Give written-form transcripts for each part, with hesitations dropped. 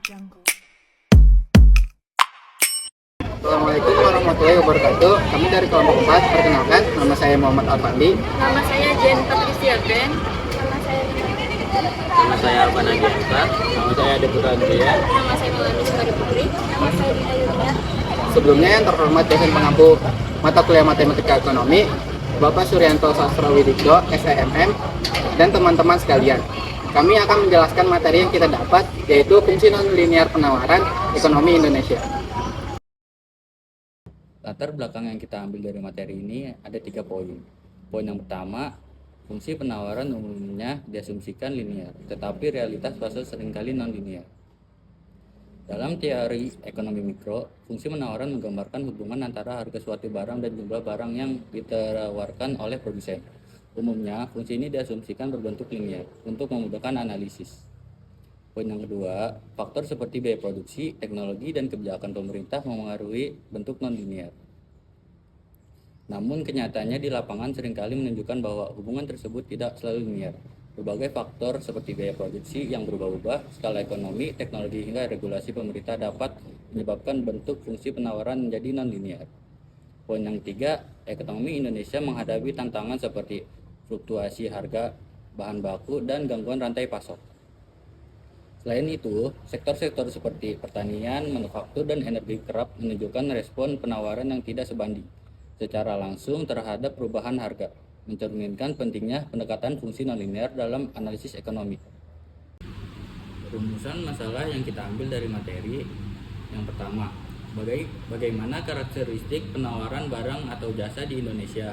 Jungle. Assalamualaikum warahmatullahi wabarakatuh. Kami dari kelompok 4, perkenalkan, nama saya Muhammad Alfandi. Nama saya Jen Patricia Ben. Nama saya Alvan Agianta. Nama saya Ade Putra Andrea. Nama saya Melani Sukari Putri. Nama saya Dina Yulia. Sebelumnya yang terhormat dosen pengampu mata kuliah Matematika Ekonomi, Bapak Suryanto Sastrawidikdo, SEMM, dan teman-teman sekalian. Kami akan menjelaskan materi yang kita dapat, yaitu fungsi non-linear penawaran ekonomi Indonesia. Latar belakang yang kita ambil dari materi ini ada 3 poin. Poin yang pertama, fungsi penawaran umumnya diasumsikan linear, tetapi realitas pasar seringkali non-linear. Dalam teori ekonomi mikro, fungsi penawaran menggambarkan hubungan antara harga suatu barang dan jumlah barang yang ditawarkan oleh produsen. Umumnya, fungsi ini diasumsikan berbentuk linear untuk memudahkan analisis. Poin yang kedua, faktor seperti biaya produksi, teknologi, dan kebijakan pemerintah memengaruhi bentuk non-linear. Namun kenyataannya di lapangan seringkali menunjukkan bahwa hubungan tersebut tidak selalu linear. Berbagai faktor seperti biaya produksi yang berubah-ubah, skala ekonomi, teknologi, hingga regulasi pemerintah dapat menyebabkan bentuk fungsi penawaran menjadi non-linear. Poin yang ketiga, ekonomi Indonesia menghadapi tantangan seperti fluktuasi harga bahan baku dan gangguan rantai pasok. Selain itu, sektor-sektor seperti pertanian, manufaktur, dan energi kerap menunjukkan respon penawaran yang tidak sebanding secara langsung terhadap perubahan harga, mencerminkan pentingnya pendekatan fungsi nonlinear dalam analisis ekonomi. Rumusan masalah yang kita ambil dari materi yang pertama, bagaimana karakteristik penawaran barang atau jasa di Indonesia.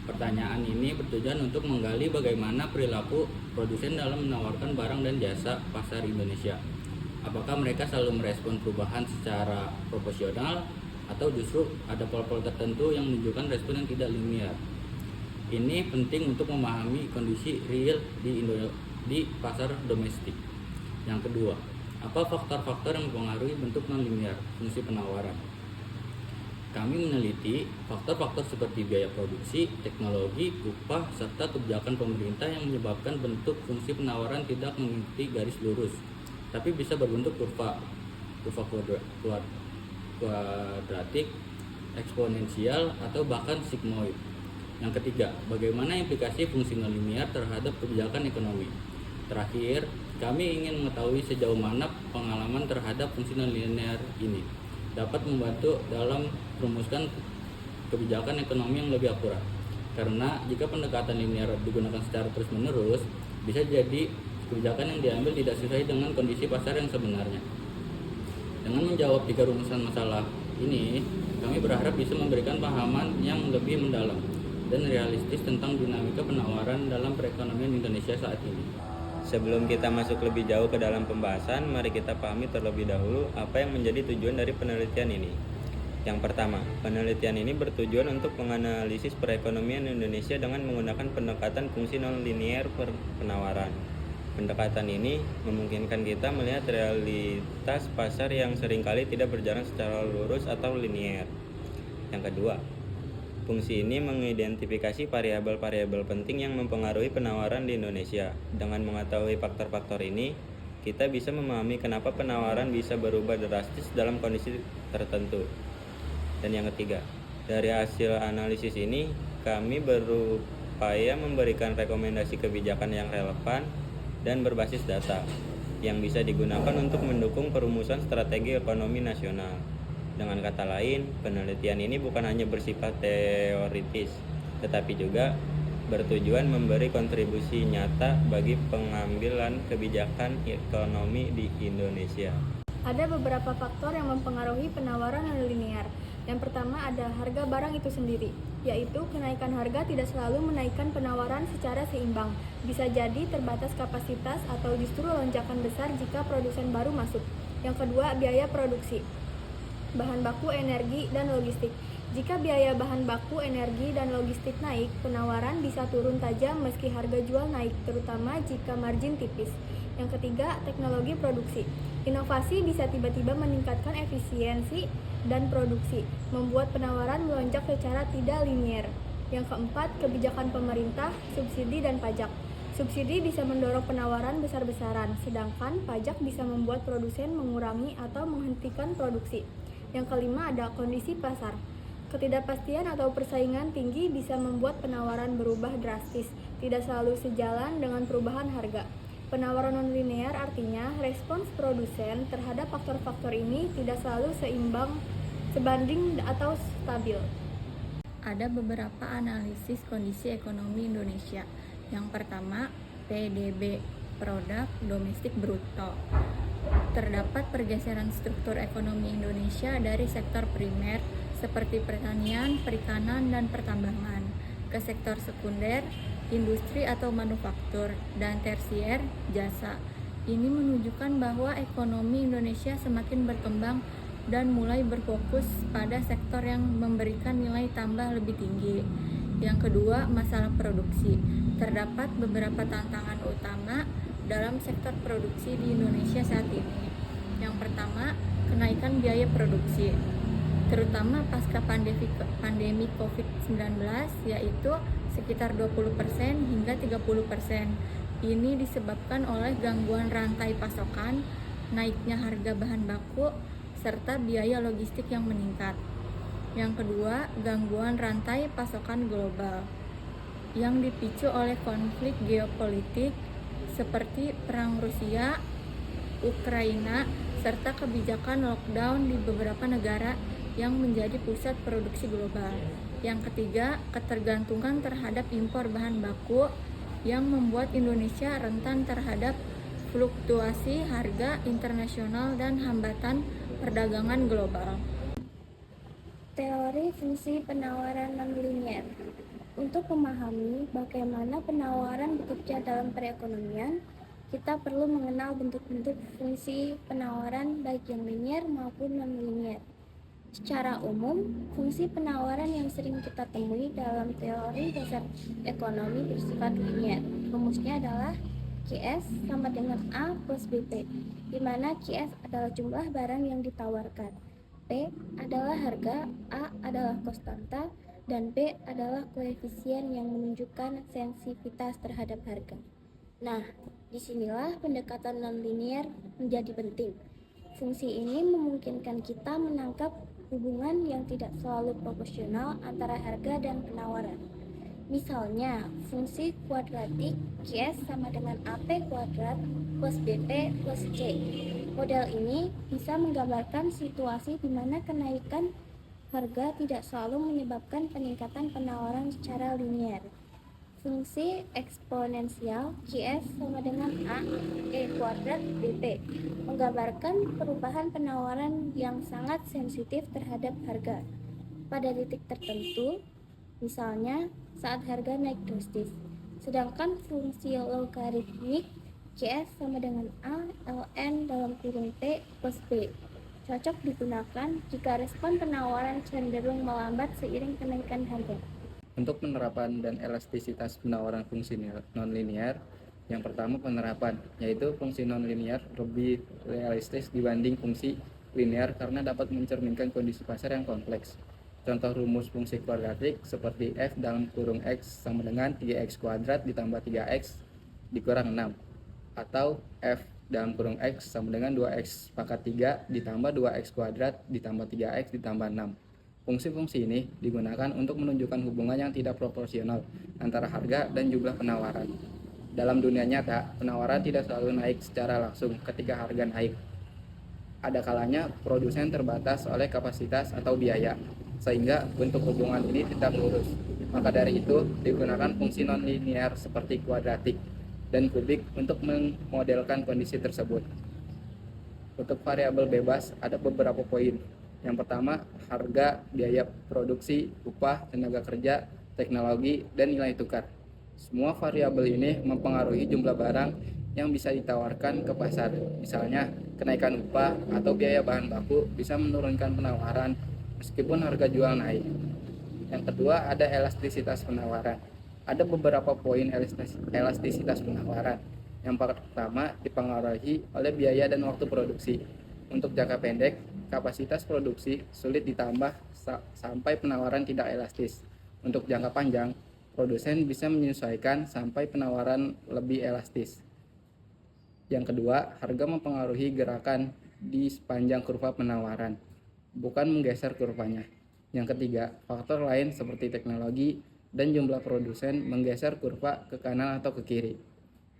Pertanyaan ini bertujuan untuk menggali bagaimana perilaku produsen dalam menawarkan barang dan jasa pasar Indonesia. Apakah mereka selalu merespon perubahan secara proporsional atau justru ada pola-pola tertentu yang menunjukkan respon yang tidak linear. Ini penting untuk memahami kondisi real di pasar domestik. Yang kedua, apa faktor-faktor yang mempengaruhi bentuk non-linear fungsi penawaran? Kami meneliti faktor-faktor seperti biaya produksi, teknologi, upah, serta kebijakan pemerintah yang menyebabkan bentuk fungsi penawaran tidak mengikuti garis lurus, tapi bisa berbentuk kurva kuadratik, eksponensial, atau bahkan sigmoid. Yang ketiga, bagaimana implikasi fungsi nonlinear terhadap kebijakan ekonomi. Terakhir, kami ingin mengetahui sejauh mana pengalaman terhadap fungsi nonlinear ini dapat membantu dalam merumuskan kebijakan ekonomi yang lebih akurat. Karena jika pendekatan linear digunakan secara terus-menerus, bisa jadi kebijakan yang diambil tidak sesuai dengan kondisi pasar yang sebenarnya. Dengan menjawab 3 rumusan masalah ini, kami berharap bisa memberikan pahaman yang lebih mendalam dan realistis tentang dinamika penawaran dalam perekonomian Indonesia saat ini. Sebelum kita masuk lebih jauh ke dalam pembahasan, mari kita pahami terlebih dahulu apa yang menjadi tujuan dari penelitian ini. Yang pertama, penelitian ini bertujuan untuk menganalisis perekonomian Indonesia dengan menggunakan pendekatan fungsi non-linear penawaran. Pendekatan ini memungkinkan kita melihat realitas pasar yang seringkali tidak berjalan secara lurus atau linear. Yang kedua, fungsi ini mengidentifikasi variabel-variabel penting yang mempengaruhi penawaran di Indonesia. Dengan mengetahui faktor-faktor ini, kita bisa memahami kenapa penawaran bisa berubah drastis dalam kondisi tertentu. Dan yang ketiga, dari hasil analisis ini, kami berupaya memberikan rekomendasi kebijakan yang relevan dan berbasis data yang bisa digunakan untuk mendukung perumusan strategi ekonomi nasional. Dengan kata lain, penelitian ini bukan hanya bersifat teoritis, tetapi juga bertujuan memberi kontribusi nyata bagi pengambilan kebijakan ekonomi di Indonesia. Ada beberapa faktor yang mempengaruhi penawaran non-linear. Yang pertama ada harga barang itu sendiri, yaitu kenaikan harga tidak selalu menaikkan penawaran secara seimbang. Bisa jadi terbatas kapasitas atau justru lonjakan besar jika produsen baru masuk. Yang kedua, biaya produksi, bahan baku, energi, dan logistik. Jika biaya bahan baku, energi, dan logistik naik, penawaran bisa turun tajam meski harga jual naik, terutama jika margin tipis. Yang ketiga, teknologi produksi. Inovasi bisa tiba-tiba meningkatkan efisiensi dan produksi, membuat penawaran melonjak secara tidak linear. Yang keempat, kebijakan pemerintah, subsidi, dan pajak. Subsidi bisa mendorong penawaran besar-besaran, sedangkan pajak bisa membuat produsen mengurangi atau menghentikan produksi. Yang kelima ada kondisi pasar. Ketidakpastian atau persaingan tinggi bisa membuat penawaran berubah drastis, tidak selalu sejalan dengan perubahan harga. Penawaran non-linear artinya respons produsen terhadap faktor-faktor ini tidak selalu seimbang, sebanding atau stabil. Ada beberapa analisis kondisi ekonomi Indonesia. Yang pertama, PDB, Produk Domestik Bruto. Terdapat pergeseran struktur ekonomi Indonesia dari sektor primer seperti pertanian, perikanan, dan pertambangan ke sektor sekunder, industri atau manufaktur, dan tersier, jasa. Ini menunjukkan bahwa ekonomi Indonesia semakin berkembang dan mulai berfokus pada sektor yang memberikan nilai tambah lebih tinggi. Yang kedua, masalah produksi. Terdapat beberapa tantangan utama dalam sektor produksi di Indonesia saat ini. Yang pertama, kenaikan biaya produksi, terutama pasca pandemi COVID-19, yaitu sekitar 20% hingga 30%. Ini disebabkan oleh gangguan rantai pasokan, naiknya harga bahan baku, serta biaya logistik yang meningkat. Yang kedua, gangguan rantai pasokan global yang dipicu oleh konflik geopolitik seperti perang Rusia, Ukraina, serta kebijakan lockdown di beberapa negara yang menjadi pusat produksi global. Yang ketiga, ketergantungan terhadap impor bahan baku yang membuat Indonesia rentan terhadap fluktuasi harga internasional dan hambatan perdagangan global. Teori fungsi penawaran non-linear. Untuk memahami bagaimana penawaran bekerja dalam perekonomian, kita perlu mengenal bentuk-bentuk fungsi penawaran baik yang linear maupun non-linear. Secara umum, fungsi penawaran yang sering kita temui dalam teori dasar ekonomi bersifat linear. Rumusnya adalah QS sama dengan A plus BP, di mana QS adalah jumlah barang yang ditawarkan, P adalah harga, A adalah konstanta, dan B adalah koefisien yang menunjukkan sensitivitas terhadap harga. Nah, disinilah pendekatan non-linear menjadi penting. Fungsi ini memungkinkan kita menangkap hubungan yang tidak selalu proporsional antara harga dan penawaran. Misalnya, fungsi kuadratik QS sama dengan AP kuadrat plus BP plus C. Model ini bisa menggambarkan situasi di mana kenaikan harga tidak selalu menyebabkan peningkatan penawaran secara linear. Fungsi eksponensial QS sama dengan A E kuadrat BP menggambarkan perubahan penawaran yang sangat sensitif terhadap harga pada titik tertentu, misalnya saat harga naik drastis. Sedangkan fungsi logaritmik QS sama dengan A ln dalam kurung T plus B cocok digunakan jika respon penawaran cenderung melambat seiring kenaikan harga. Untuk penerapan dan elastisitas penawaran fungsi nonlinear, yang pertama penerapan, yaitu fungsi nonlinear lebih realistis dibanding fungsi linear karena dapat mencerminkan kondisi pasar yang kompleks. Contoh rumus fungsi kuadratik seperti f dalam kurung x sama dengan 3x kuadrat ditambah 3x dikurang 6, atau f dalam kurung x sama dengan 2x pangkat 3 ditambah 2x kuadrat ditambah 3x ditambah 6. Fungsi-fungsi ini digunakan untuk menunjukkan hubungan yang tidak proporsional antara harga dan jumlah penawaran. Dalam dunia nyata, penawaran tidak selalu naik secara langsung ketika harga naik. Ada kalanya produsen terbatas oleh kapasitas atau biaya, sehingga bentuk hubungan ini tidak lurus. Maka dari itu, digunakan fungsi non-linear seperti kuadratik dan kubik untuk memodelkan kondisi tersebut. Untuk variabel bebas ada beberapa poin. Yang pertama, harga, biaya produksi, upah, tenaga kerja, teknologi, dan nilai tukar. Semua variabel ini mempengaruhi jumlah barang yang bisa ditawarkan ke pasar. Misalnya, kenaikan upah atau biaya bahan baku bisa menurunkan penawaran meskipun harga jual naik. Yang kedua, ada elastisitas penawaran. Ada beberapa poin elastisitas penawaran. Yang pertama, dipengaruhi oleh biaya dan waktu produksi. Untuk jangka pendek, kapasitas produksi sulit ditambah sampai penawaran tidak elastis. Untuk jangka panjang, produsen bisa menyesuaikan sampai penawaran lebih elastis. Yang kedua, harga mempengaruhi gerakan di sepanjang kurva penawaran, bukan menggeser kurvanya. Yang ketiga, faktor lain seperti teknologi dan jumlah produsen menggeser kurva ke kanan atau ke kiri.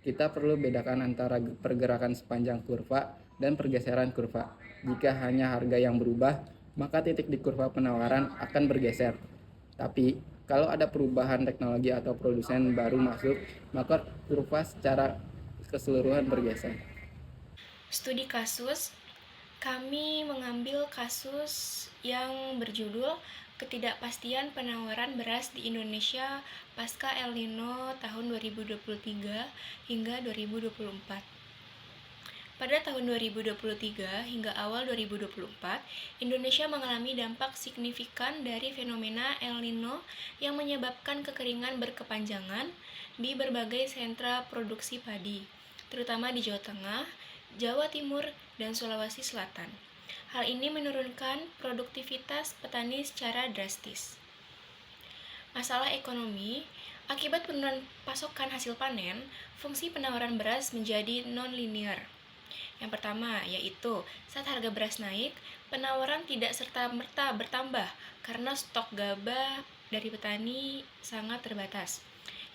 Kita perlu bedakan antara pergerakan sepanjang kurva dan pergeseran kurva. Jika hanya harga yang berubah, maka titik di kurva penawaran akan bergeser. Tapi, kalau ada perubahan teknologi atau produsen baru masuk, maka kurva secara keseluruhan bergeser. Studi kasus, kami mengambil kasus yang berjudul Ketidakpastian Penawaran Beras di Indonesia pasca El Nino tahun 2023 hingga 2024. Pada tahun 2023 hingga awal 2024, Indonesia mengalami dampak signifikan dari fenomena El Nino yang menyebabkan kekeringan berkepanjangan di berbagai sentra produksi padi, terutama di Jawa Tengah, Jawa Timur, dan Sulawesi Selatan. Hal ini menurunkan produktivitas petani secara drastis. Masalah ekonomi, akibat penurunan pasokan hasil panen, fungsi penawaran beras menjadi non-linear. Yang pertama, yaitu saat harga beras naik, penawaran tidak serta-merta bertambah karena stok gabah dari petani sangat terbatas.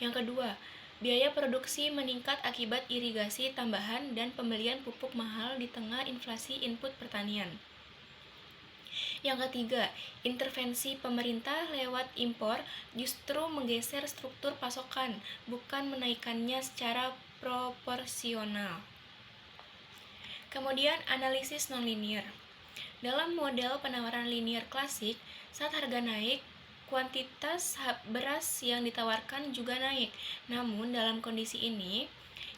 Yang kedua, biaya produksi meningkat akibat irigasi tambahan dan pembelian pupuk mahal di tengah inflasi input pertanian. Yang ketiga, intervensi pemerintah lewat impor justru menggeser struktur pasokan, bukan menaikkannya secara proporsional. Kemudian, analisis nonlinear. Dalam model penawaran linear klasik, saat harga naik, kuantitas beras yang ditawarkan juga naik. Namun, dalam kondisi ini,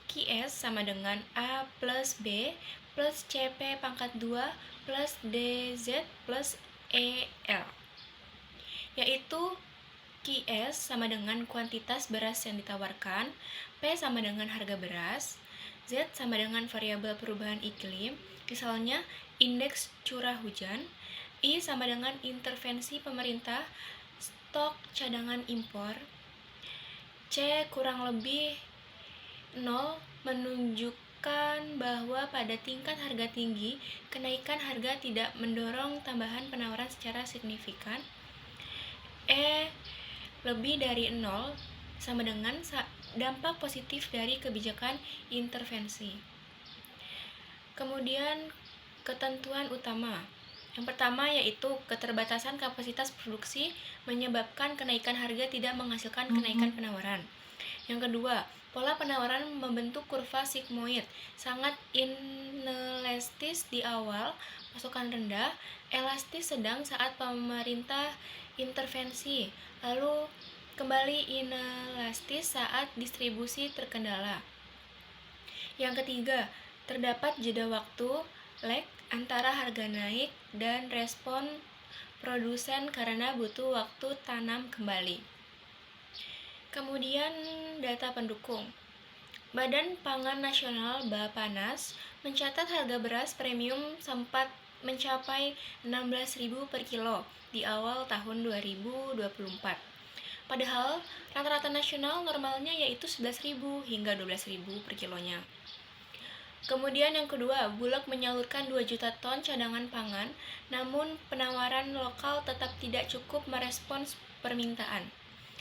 QS sama dengan A plus B plus CP pangkat 2 plus DZ plus EL, yaitu QS sama dengan kuantitas beras yang ditawarkan, P sama dengan harga beras, Z sama dengan variabel perubahan iklim, misalnya indeks curah hujan, I sama dengan intervensi pemerintah, stok cadangan impor, C kurang lebih 0 menunjukkan bahwa pada tingkat harga tinggi, kenaikan harga tidak mendorong tambahan penawaran secara signifikan, E lebih dari 0 sama dengan dampak positif dari kebijakan intervensi. Kemudian ketentuan utama. Yang pertama yaitu keterbatasan kapasitas produksi menyebabkan kenaikan harga tidak menghasilkan kenaikan penawaran. Yang kedua, pola penawaran membentuk kurva sigmoid, sangat inelastis di awal, pasokan rendah, elastis sedang saat pemerintah intervensi, lalu kembali inelastis saat distribusi terkendala. Yang ketiga, terdapat jeda waktu lag antara harga naik dan respon produsen karena butuh waktu tanam kembali. Kemudian data pendukung. Badan Pangan Nasional Bappenas mencatat harga beras premium sempat mencapai 16.000 per kilo di awal tahun 2024. Padahal rata-rata nasional normalnya yaitu 11.000 hingga 12.000 per kilonya. Kemudian yang kedua, Bulog menyalurkan 2 juta ton cadangan pangan, namun penawaran lokal tetap tidak cukup merespons permintaan.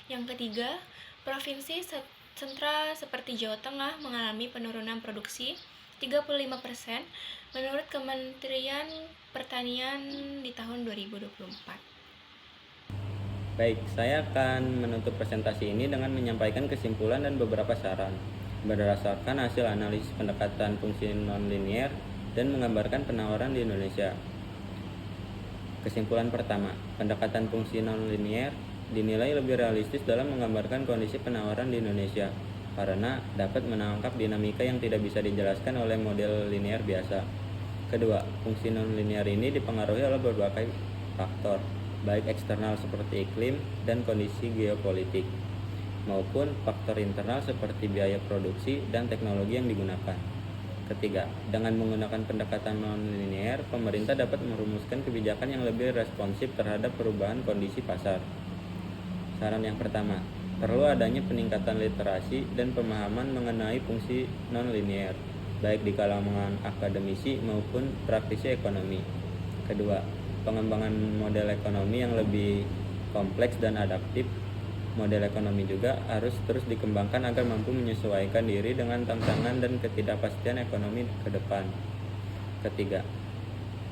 Yang ketiga, provinsi sentra seperti Jawa Tengah mengalami penurunan produksi 35% menurut Kementerian Pertanian di tahun 2024. Baik, saya akan menutup presentasi ini dengan menyampaikan kesimpulan dan beberapa saran berdasarkan hasil analisis pendekatan fungsi nonlinear dan menggambarkan penawaran di Indonesia. Kesimpulan pertama, pendekatan fungsi nonlinear dinilai lebih realistis dalam menggambarkan kondisi penawaran di Indonesia karena dapat menangkap dinamika yang tidak bisa dijelaskan oleh model linear biasa. Kedua, fungsi nonlinear ini dipengaruhi oleh berbagai faktor, baik eksternal seperti iklim dan kondisi geopolitik, maupun faktor internal seperti biaya produksi dan teknologi yang digunakan. Ketiga, dengan menggunakan pendekatan non-linear, pemerintah dapat merumuskan kebijakan yang lebih responsif terhadap perubahan kondisi pasar. Saran yang pertama, Perlu adanya peningkatan literasi dan pemahaman mengenai fungsi non-linier, baik di kalangan akademisi maupun praktisi ekonomi. Kedua, pengembangan model ekonomi yang lebih kompleks dan adaptif. Model ekonomi juga harus terus dikembangkan agar mampu menyesuaikan diri dengan tantangan dan ketidakpastian ekonomi ke depan. Ketiga,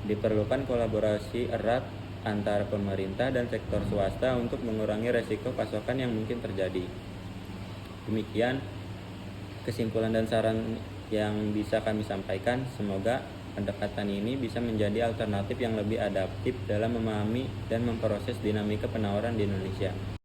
diperlukan kolaborasi erat antara pemerintah dan sektor swasta untuk mengurangi resiko pasokan yang mungkin terjadi. Demikian kesimpulan dan saran yang bisa kami sampaikan. Semoga pendekatan ini bisa menjadi alternatif yang lebih adaptif dalam memahami dan memproses dinamika penawaran di Indonesia.